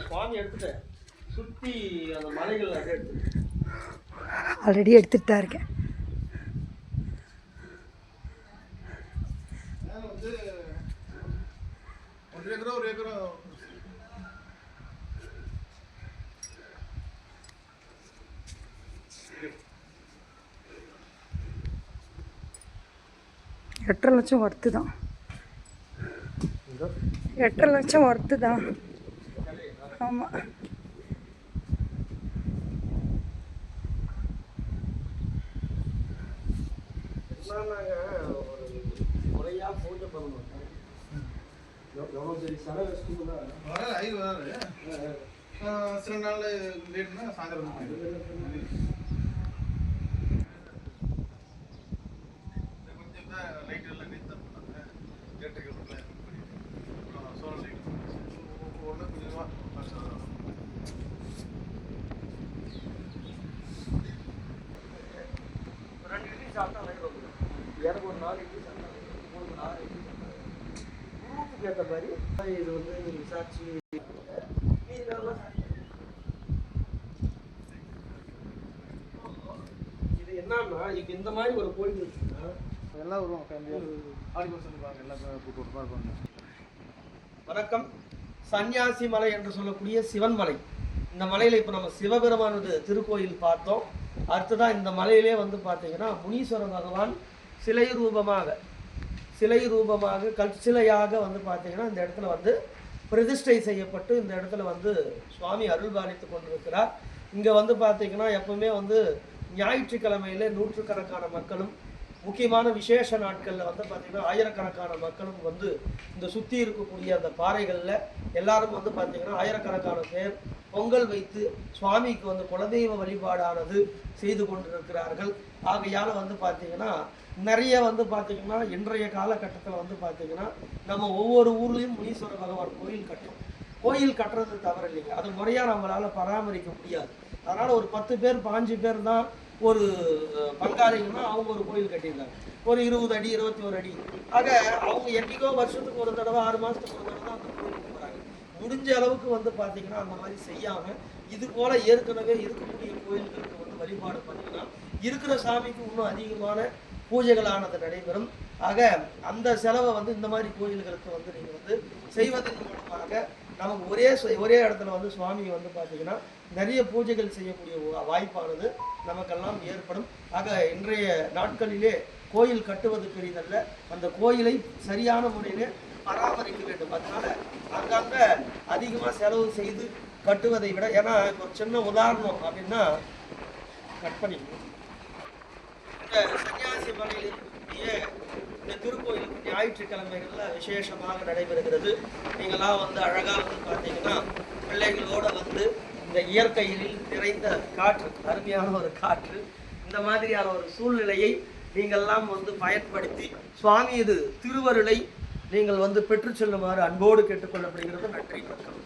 சுவாமி எடுத்துட்டு சுற்றி அந்த மலைகள் ஆல்ரெடி எடுத்துகிட்டு தான் இருக்கேன். எட்டரை லட்சம் ஒர்த்து தான். 8.5 லட்சம் ஒர்த்து தான். ஆமாம். முறையாக பூஜை பண்ணணும். எவ்வளோ சரி செலவு சில நாள் லேட்னா சாயந்தரம் கொஞ்சம் தான் லைட் எல்லாம் நீத்தான் பண்ணாங்க. எலக்ட்ரிக்கல் சோலார் லைட் ஒன்று கொஞ்சமாக ரெண்டு இட்லி சாப்பிட்டா லைட் வந்துடும். எனக்கு ஒரு 4 இட்லி சாப்பிட்டா உங்களுக்கு 6 இட்லி சாப்பிட்டா குரூப்புக்கு ஏற்ற மாதிரி இது வந்து சாட்சி இது என்னன்னா இப்போ இந்த மாதிரி ஒரு கோயில் வச்சுன்னா எல்லாம் வருவாங்க ஃபேமிலியாக ஆடி சொல்லுவாங்க எல்லாம் கூட்டு இருப்பாங்க. வணக்கம். சன்னியாசி மலை என்று சொல்லக்கூடிய சிவன் மலை. இந்த மலையில் இப்போ நம்ம சிவபெருமானது திருக்கோயில் பார்த்தோம். அடுத்ததான் இந்த மலையிலே வந்து பார்த்தீங்கன்னா முனீஸ்வர பகவான் சிலை ரூபமாக கற்சிலையாக வந்து பார்த்தீங்கன்னா இந்த இடத்துல வந்து பிரதிஷ்டை செய்யப்பட்டு இந்த இடத்துல வந்து சுவாமி அருள்பாலித்து கொண்டிருக்கிறார். இங்கே வந்து பார்த்தீங்கன்னா எப்பவுமே வந்து ஞாயிற்றுக்கிழமையில நூற்றுக்கணக்கான மக்களும் முக்கியமான விசேஷ நாட்களில் வந்து பார்த்திங்கன்னா ஆயிரக்கணக்கான மக்களும் வந்து இந்த சுற்றி இருக்கக்கூடிய அந்த பாறைகளில் எல்லாரும் வந்து பார்த்திங்கன்னா ஆயிரக்கணக்கான பேர் பொங்கல் வைத்து சுவாமிக்கு வந்து குலதெய்வ வழிபாடானது செய்து கொண்டிருக்கிறார்கள். ஆகையால் வந்து பார்த்திங்கன்னா நிறைய வந்து பார்த்திங்கன்னா இன்றைய காலகட்டத்தில் வந்து பார்த்திங்கன்னா நம்ம ஒவ்வொரு ஊர்லேயும் முனீஸ்வர பகவான் கோயில் கட்டுறது தவறு இல்லைங்க. அது முறையாக நம்மளால் பராமரிக்க முடியாது. அதனால் ஒரு 10 பேர் 5 பேர் தான் ஒரு பங்காளிங்கன்னா அவங்க ஒரு கோயில் கட்டியிருக்காங்க. ஒரு 20 அடி 21 அடி. ஆக அவங்க என்றைக்கோ வருஷத்துக்கு ஒரு தடவை 6 மாதத்துக்கு ஒரு தடவை தான் அந்த கோயிலுக்கு போகிறாங்க. முடிஞ்ச அளவுக்கு வந்து பார்த்திங்கன்னா அந்த மாதிரி செய்யாமல் இது போல் ஏற்கனவே இருக்கக்கூடிய கோயில்களுக்கு வந்து வழிபாடு பண்ணிங்கன்னா இருக்கிற சாமிக்கு இன்னும் அதிகமான பூஜைகளானது நடைபெறும். ஆக அந்த செலவை வந்து இந்த மாதிரி கோயில்களுக்கு வந்து நீங்கள் வந்து செய்வதன் மூலமாக நமக்கு ஒரே இடத்துல வந்து சுவாமி வந்து பார்த்தீங்கன்னா நிறைய பூஜைகள் செய்யக்கூடிய வாய்ப்பானது நமக்கெல்லாம் ஏற்படும். ஆக இன்றைய நாட்களிலே கோயில் கட்டுவது பெரிதல்ல, அந்த கோயிலை சரியான முறையிலே பராமரிக்க வேண்டும். அதனால அங்கங்க அதிகமாக செலவு செய்து கட்டுவதை விட, ஏன்னா ஒரு சின்ன உதாரணம் அப்படின்னா கட் பண்ணிக்கணும். இந்த சன்னியாசி மலையில் இருக்கக்கூடிய இந்த திருக்கோயில் ஞாயிற்றுக்கிழமைகளில் விசேஷமாக நடைபெறுகிறது. நீங்களாம் வந்து அழகாக வந்து பார்த்தீங்கன்னா பிள்ளைகளோடு வந்து இந்த இயற்கையில் நிறைந்த காற்று, அருமையான ஒரு காற்று, இந்த மாதிரியான ஒரு சூழ்நிலையை நீங்கள்லாம் வந்து பயன்படுத்தி சுவாமியது திருவருளை நீங்கள் வந்து பெற்று செல்லுமாறு அன்போடு கேட்டுக்கொள்ளப்படுகிறது. நன்றி, வணக்கம்.